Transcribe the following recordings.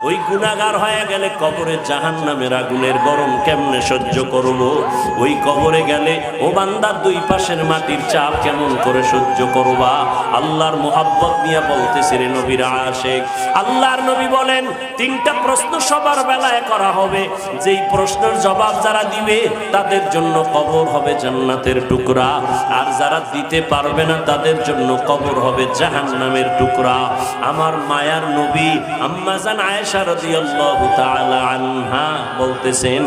ওই গুনাহগার হয়ে গেলে কবরে জাহান্নামের আগুনের গরম কেমনে সহ্য করব? ওই কবরে গেলে ও বান্দার দুই পাশের মাটির চাপ কেমন করে সহ্য করবা? আল্লাহর মোহাব্বত নিয়ে বলতেছে রে নবীর আশিক। আল্লাহর নবী বলেন তিনটা প্রশ্ন সবার বেলায় করা হবে, যেই প্রশ্নের জবাব যারা দিবে তাদের জন্য কবর হবে জান্নাতের টুকরা, আর যারা দিতে পারবে না তাদের জন্য কবর হবে জাহান্নামের টুকরা। আমার মায়ার নবী আম্মা জান আয়েশা রাদিয়াল্লাহু তাআলা আনহা বলতেছেন,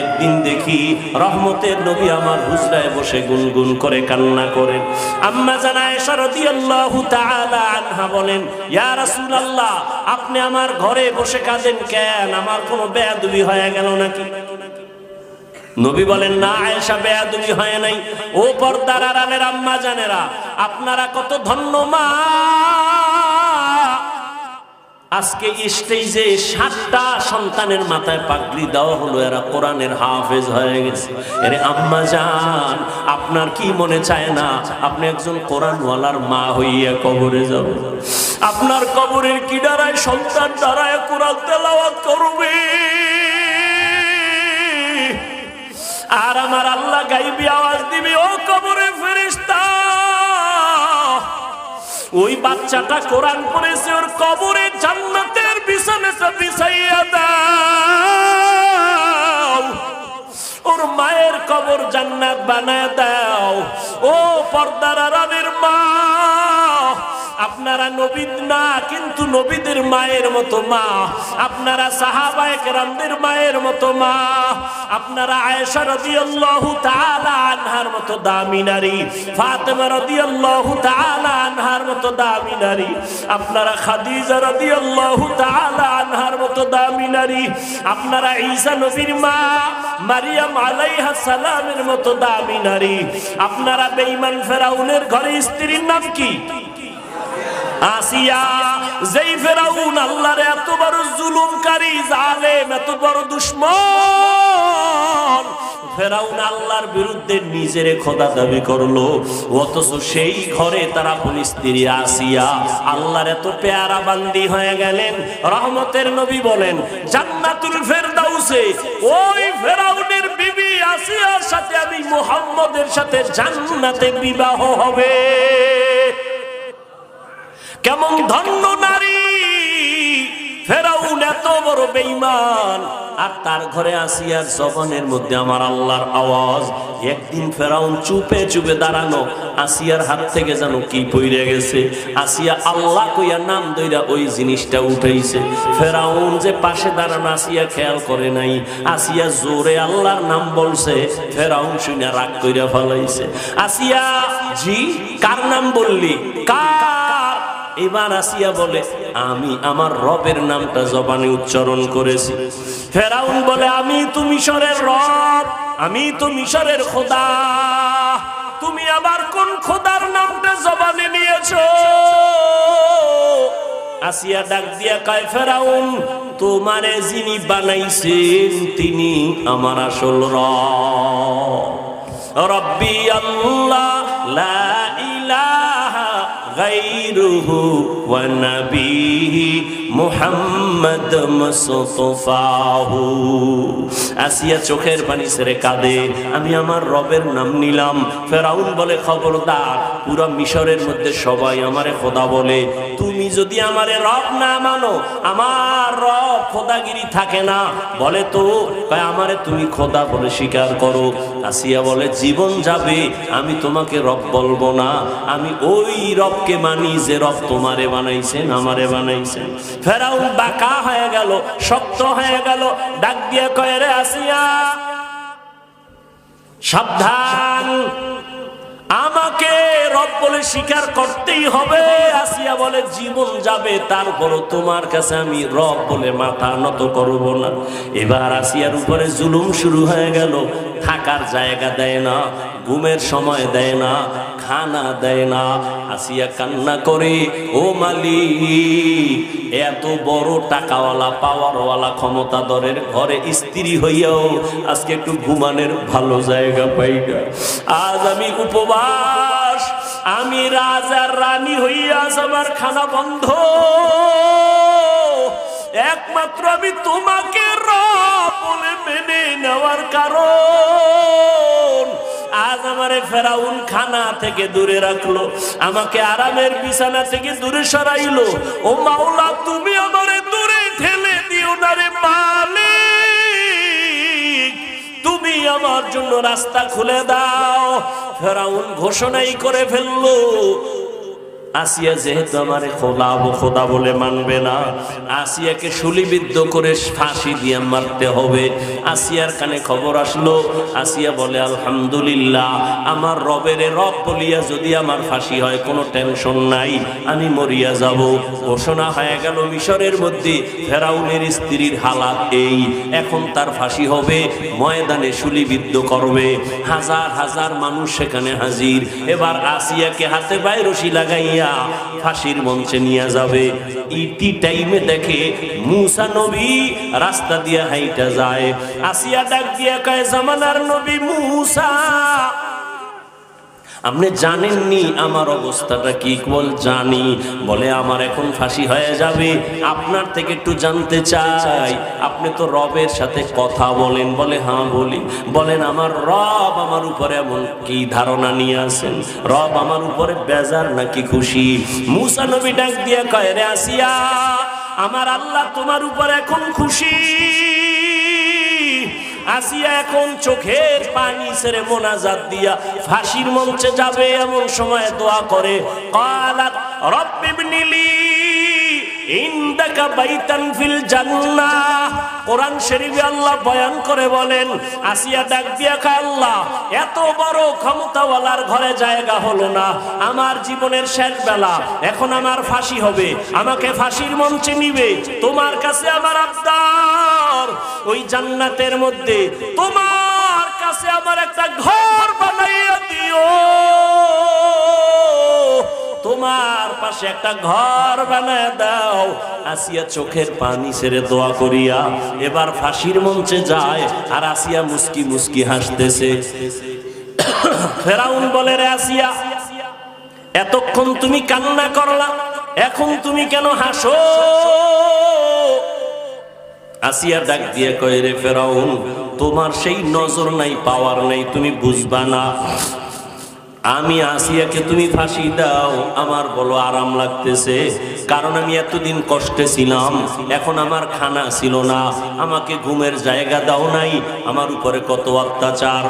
একদিন দেখি রহমতের নবী আমার হুজরায় বসে গুনগুন করে কান্না করেন। আম্মা জান আয়েশা রাদিয়াল্লাহু তাআলা আনহা বলেন, ইয়া রাসূলুল্লাহ, আপনি আমার ঘরে বসে কাঁদেন কেন? আমার কোনো বেয়াদবি হয়ে গেল নাকি? নবী বলেন, না আয়েশা, বেয়াদবি হয় নাই। ও পর্দার আড়ালের আম্মা জানেরা, আপনারা কত ধন্য মা। আজকে স্টেজে 7টা সন্তানের মাথায় পাগড়ি দেওয়া হলো, এরা কোরআনের হাফেজ হয়ে গেছে। আরে আম্মা জান, আপনার কি মনে চায় না আপনি একজন কোরআনওয়ালার মা হইয়া কবরে যাবেন? আপনার কবরের কি দাঁড়ায়? সন্তান দাঁড়ায় কোরআন তেলাওয়াত করবে। আর আমার আল্লাহ গাইবি আওয়াজ দিবে, ও কবরের ফেরেশতা, ওই বাচ্চাটা কোরআন পড়েছে, ওর কবরে জান্নাতের বিছানাটা বিছাইয়া দাও, ওর মায়ের কবর জান্নাত বানায় দাও। ও পর্দার আড়ালের মা, আপনারা নবী না, কিন্তু নবীদের মায়ের মতো মা। আপনারা সাহাবায়ে কেরামদের মায়ের মতো মা। আপনারা আয়েশা রাদিয়াল্লাহু তাআলা আনহার মতো দামি নারী, ফাতেমা রাদিয়াল্লাহু তাআলা আনহার মতো দামি নারী, আপনারা খাদিজা রাদিয়াল্লাহু তাআলা আনহার মতো দামি নারী, আপনারা ঈসা নবীর মা মারিয়াম আলাইহা সালামের মতো দামি নারী। আপনারা বেঈমান ফেরাউনের ঘরে স্ত্রীর নাম কি? আসিয়া। যেই ফেরাউন আল্লাহর এত বড় জুলুমকারী, জালেম, এত বড় দুশমন, ফেরাউন আল্লাহর বিরুদ্ধে নিজেরে খোদা দাবি করলো, অথচ সেই ঘরে তার আপন স্ত্রী আসিয়া আল্লাহর এত পেয়ারা বান্দি হয়ে গেলেন। রহমতের নবী বলেন, জান্নাতুল ফেরদাউসে ওই ফেরাউনের বিবি আসিয়ার সাথে আমি মুহাম্মদের সাথে জান্নাতে বিবাহ হবে। কেমন ধন্য নারী! ফেরাউন এত বড় বেঈমান, আর তার ঘরে আসিয়ার জবানের মধ্যে আমার আল্লাহর আওয়াজ। একদিন ফেরাউন চুপে চুপে দাঁড়ানো, আসিয়ার হাত থেকে যেন কি পইড়ে গেছে। আসিয়া আল্লাহ কইয়া নাম দইরা ওই জিনিসটা উঠাইছে। ফেরাউন যে পাশে দাঁড়ানো, আসিয়া খেয়াল করে নাই। আসিয়া জোরে আল্লাহর নাম বলছে, ফেরাউন শুনে রাগ কইরা ফেলাইছে। আসিয়া, জি, কার নাম বললি? কার? এবার আসিয়া বলে, আমি আমার রবের নামটা জবানে উচ্চারণ করেছি। ফেরাউন বলে, আমি তো মিশরের রব, আমি তো মিশরের খোদা, তুমি আবার কোন খোদার নামটা জবানে নিয়েছো? আসিয়া ডাক দিয়া কয়, ফেরাউন, তোমারে যিনি বানাইছেন তিনি আমার আসল রব। রব্বি আল্লাহ লা ইলাহা গায়রুহু ওয়া নবিহি মুহাম্মদ মুস্তাফাহু। আসিয়া চোখের পানি ছেড়ে কাঁদে, আমি আমার রবের নাম নিলাম। ফেরাউন বলে, খবরদার, পুরো মিশরের মধ্যে সবাই আমারে খোদা বলে, তুমি যদি আমারে রব না মানো, আমার রব খোদাগিরি থাকে না। বলে তো, কয় আমারে তুমি খোদা বলে স্বীকার করো। আসিয়া বলে, জীবন যাবে আমি তোমাকে রব বলবো না, আমি ওই রবকে মানি যে রব তোমারে বানাইছেন, আমারে বানাইছেন। ফেরাউন বাঁকা হয়ে গেল, শক্ত হয়ে গেল, ডাক দিয়ে কয়, রে আসিয়া, সাবধান, আমাকে রব বলে স্বীকার করতেই হবে। আসিয়া বলে, জীবন যাবে তারপরও তোমার কাছে আমি রব বলে মাথা নত করব না। এবার আসিয়ার উপরে জুলুম শুরু হয়ে গেল। থাকার জায়গা দেয় না, ঘুমের সময় দেয় না, খানা দেয় না। আসিয়া কান্না করে, ও মালিক, এত বড় টাকাওয়ালা, পাওয়ারওয়ালা, ক্ষমতাধরের ঘরে স্ত্রী হইয়াও আজকে একটু ঘুমানোর ভালো জায়গা পাই না। আজ আমি উপবাস, আমি রাজার রানী হইয়া, আমার খানা বন্ধ। একমাত্র আমি তোমাকে রব বলে মেনে নেওয়ার কারণ আজ আমারে ফেরাউন খানা থেকে দূরে রাখলো, আমাকে আরামের বিছানা থেকে দূরে সরাইলো। ও মাওলা, তুমি আমারে দূরে ঠেলে দিও না রে মালিক, তুমি আমার জন্য রাস্তা খুলে দাও। ফেরাউন ঘোষণাই করে ফেললো, আসিয়া যেহেতু আমারে খোদা বলে মানবে না, আসিয়াকে শুলিবিদ্ধ করে ফাঁসি দিয়ে মারতে হবে। আসিয়ার কানে খবর আসলো, আসিয়া বলে আলহামদুলিল্লাহ, আমার রবের রব বলিয়া যদি আমার ফাঁসি হয় কোনো টেনশন নাই, আমি মরিয়া যাব। ঘোষণা হয়ে গেল মিশরের মধ্যে ফেরাউনের স্ত্রীর হালাত এই, এখন তার ফাঁসি হবে, ময়দানে শুলিবিদ্ধ করবে, হাজার হাজার মানুষ সেখানে হাজির। এবার আসিয়াকে হাতে পায়ে রশি লাগাইয়া ফাঁসির মঞ্চে নিয়ে যাবে। ইতি টাইমে দেখে মুসা নবী রাস্তা দিয়ে হাইটা যায়। আসিয়া ডাক দিয়া কয়, জামানার নবী মুসা, আপনি জানেননি আমার অবস্থাটা কি? বল জানি। বলে আমার এখন ফাঁসি হয়ে যাবে, আপনার থেকে একটু জানতে চাই, আপনি তো রবের সাথে কথা বলেন। বলে হ্যাঁ বলি। বলেন আমার রব আমার উপরে এমন কি ধারণা নিয়ে আসেন? রব আমার উপরে বেজার নাকি খুশি? মুসা নবী ডাক দিয়ে কয়, রে আসিয়া, আমার আল্লাহ তোমার উপরে এখন খুশি। আসিয়া এখন চোখের পানি ছেড়ে মোনাজাত দিয়া ফাঁসির মঞ্চে যাবে, এমন সময় দোয়া করে, ক্বালাত রব্বিবনিলি ইনদাকা বাইতান ফিল জান্নাহ। কোরআন শরীফে আল্লাহ বয়ান করে বলেন, আসিয়া ডাক দিয়া কয়, আল্লাহ এত বড় ক্ষমতাওয়ালার ঘরে জায়গা হলো না, আমার জীবনের শেষ বেলা, এখন আমার ফাঁসি হবে, আমাকে ফাঁসির মঞ্চে নিবে, তোমার কাছে আমার আবদার, ওই জান্নাতের মধ্যে তোমার কাছে আমার একটা ঘর বানাইয়া দিও, তোমার পাশে একটা ঘর বানায় দাও। আসিয়া চোখের পানি ছেড়ে দোয়া করিয়া এবার ফাঁসির মঞ্চে যায়, আর আসিয়া মুস্কি মুস্কি হাসতেছে। ফেরাউন বলে, রে আসিয়া, এতক্ষণ তুমি কান্না করলা, এখন তুমি কেন হাসো? আসিয়া ডাক দিয়ে কয়, রে ফেরাউন, তোমার সেই নজর নাই, পাওয়ার নাই, তুমি বুঝবা না। আমি আসিয়াকে তুমি ফাঁসি দাও, আমার বলো আরাম লাগতেছে, কারণ আমি এতদিন কষ্টে ছিলাম, এখন আমার খানা ছিল না, আমাকে ঘুমের জায়গা দাও নাই, আমার উপরে কত অত্যাচার,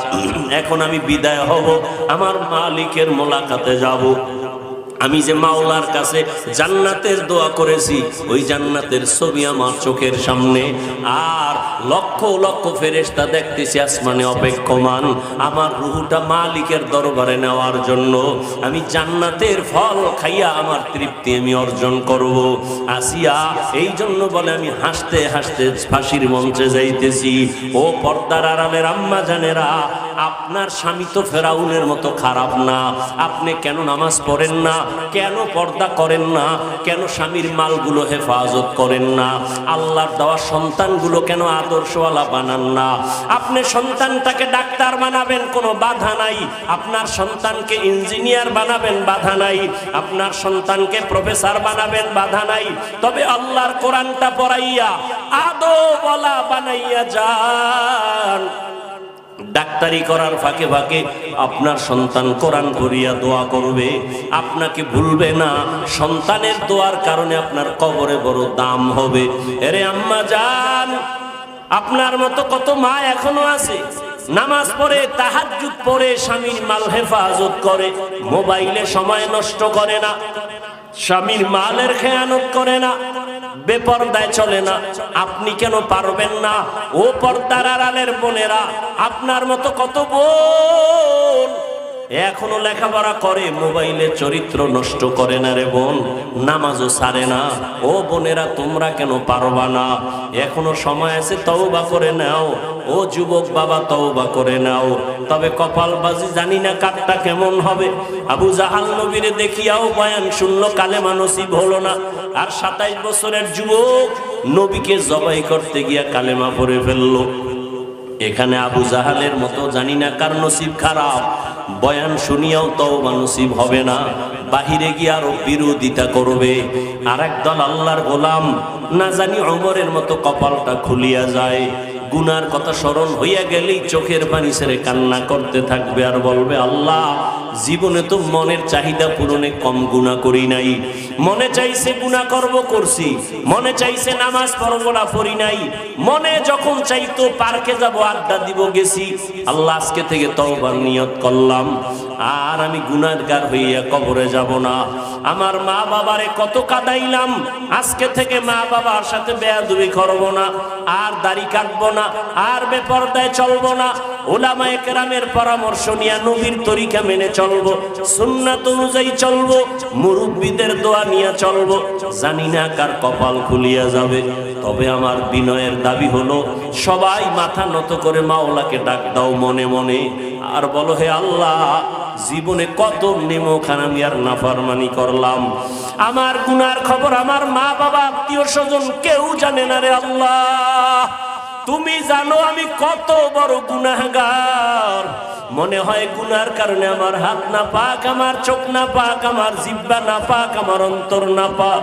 এখন আমি বিদায় হব, আমার মালিকের মোলাকাতে যাব। আমি যে মাওলার কাছে জান্নাতের দোয়া করেছি, ওই জান্নাতের ছবি আমার চোখের সামনে, আর লক্ষ লক্ষ ফেরেশতা দেখতেছি আসমানে অপেক্ষমান আমার রূহটা মালিকের দরবারে নেওয়ার জন্য। আমি জান্নাতের ফল খাইয়া আমার তৃপ্তি আমি অর্জন করব। আসিয়া এই জন্য বলে আমি হাসতে হাসতে ফাঁসির মঞ্চে যাইতেছি। ও পর্দার আড়ালের আম্মা জানেরা, আপনার স্বামী তো ফেরাউনের মতো খারাপ না, আপনি কেন নামাজ পড়েন না, কেন পর্দা করেন না, কেন স্বামীর মালগুলো হেফাজত করেন না, আল্লাহর দেওয়া সন্তানগুলো কেন আদর্শওয়ালা বানান না? আপনি সন্তানটাকে ডাক্তার বানাবেন, কোনো বাধা নাই, আপনার সন্তানকে ইঞ্জিনিয়ার বানাবেন, বাধা নাই, আপনার সন্তানকে প্রফেসর বানাবেন, বাধা নাই, তবে আল্লাহর কোরআনটা পড়াইয়া আদবওয়ালা বানাইয়া যান। ডাক্তারি করার ফাঁকে ফাঁকে আপনার সন্তান কোরআন পড়িয়া দোয়া করবে, আপনাকে ভুলবে না, সন্তানের দোয়ার কারণে আপনার কবরে বড় দাম হবে। এরে আম্মা জান, আপনার মতো কত মা এখনো আছে, নামাজ পড়ে, তাহাজ্জুদ পড়ে, স্বামীর মাল হেফাজত করে, মোবাইলে সময় নষ্ট করে না, স্বামীর মালের খেয়ানত করে না, বেপরদায় চলে না। আপনি কেন পারবেন না? ও পর্দার আড়ালের বোনেরা, আপনার মতো কত বোন এখনো লেখাপড়া করে, মোবাইলে চরিত্র নষ্ট করে না রে বোন, নামাজও ছাড়ে না। ও বোনেরা, তোমরা কেন পারবা না? এখনো সময় আছে, তওবা করে নাও। ও যুবক বাবা, তওবা করে নাও। তবে কপালবাজি জানি না কারটা কেমন হবে। আবু জাহাল নবীরে দেখিয়াও বয়ান শুনলো, কালেমা নসিব হলো না, আর 27 বছরের যুবক নবীকে জবাই করতে গিয়া কালেমা পড়ে ফেললো। এখানে আবু জাহালের মতো জানি না কার নসিব খারাপ, বয়ান শুনিয়াও তওবা নসিব হবে না। বাহিরে গিয়ে আরো বিরোধিতা করবে। আর একদল আল্লাহর গোলাম না জানি ওমরের মতো কপালটা খুলিয়া যায়, গুনার কথা স্মরণ হইয়া গেলেই চোখের পানি ছেড়ে কান্না করতে থাকবে আর বলবে, আল্লাহ জীবনে তো মনের চাহিদা পূরণে কম গুনাহ করি নাই, মনে চাইছে গুনাহ করব করছি, মনে চাইছে নামাজ পড়ব না পড়ি নাই, মনে যখন চাইতো পার্কে যাব আড্ডা দিব গেছি, আল্লাহ আজকে থেকে তওবার নিয়ত করলাম আর আমি গুনাহগার হইয়া কবরে যাব না। আমার মা বাবারে কত কাঁদাইলাম, আজকে থেকে মা বাবার সাথে বেয়াদবি করব না, আর দাড়ি কাটবো না, আর বেপরদায় চলবো না, উলামায়ে কেরামের পরামর্শ নিয়ে নবীর তরিকা মেনে চলবো, সুন্নাত অনুযায়ী চলবো, মুরব্বিদের দোয়া নিয়ে চলবো। জানি না কার কপাল খুলিয়া যাবে, তবে আমার বিনয়ের দাবি হলো সবাই মাথা নত করে মাওলাকে ডাক দাও মনে মনে, আর বলো, হে আল্লাহ জীবনে কত নেমখান আমি আর নাফরমানি করলাম, আমার গুনার খবর আমার মা বাবা আত্মীয় স্বজন কেউ জানে না রে আল্লাহ, তুমি জানো আমি কত বড় গুনাহগার। মনে হয় গুনার কারণে আমার হাত না পাক, আমার চোখ না পাক, আমার জিহ্বা না পাক, আমার অন্তর না পাক।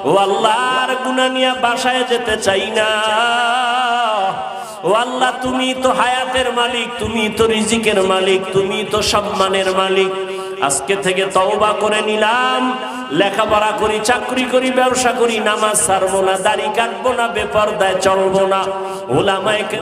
ও আল্লাহ, আর গুনাহ নিয়ে বাসায় যেতে চাই না। ও আল্লাহ, তুমি তো হায়াতের মালিক, তুমি তো রিজিকের মালিক, তুমি তো সম্মানের মালিক। আজকে থেকে তওবা করে নিলাম, লেখাপড়া করি, চাকরি করি, ব্যবসা করি, নামাজ ছাড়বো না, দাড়ি কাটবো না, বেপরদায় চলবো না, উলামায়ে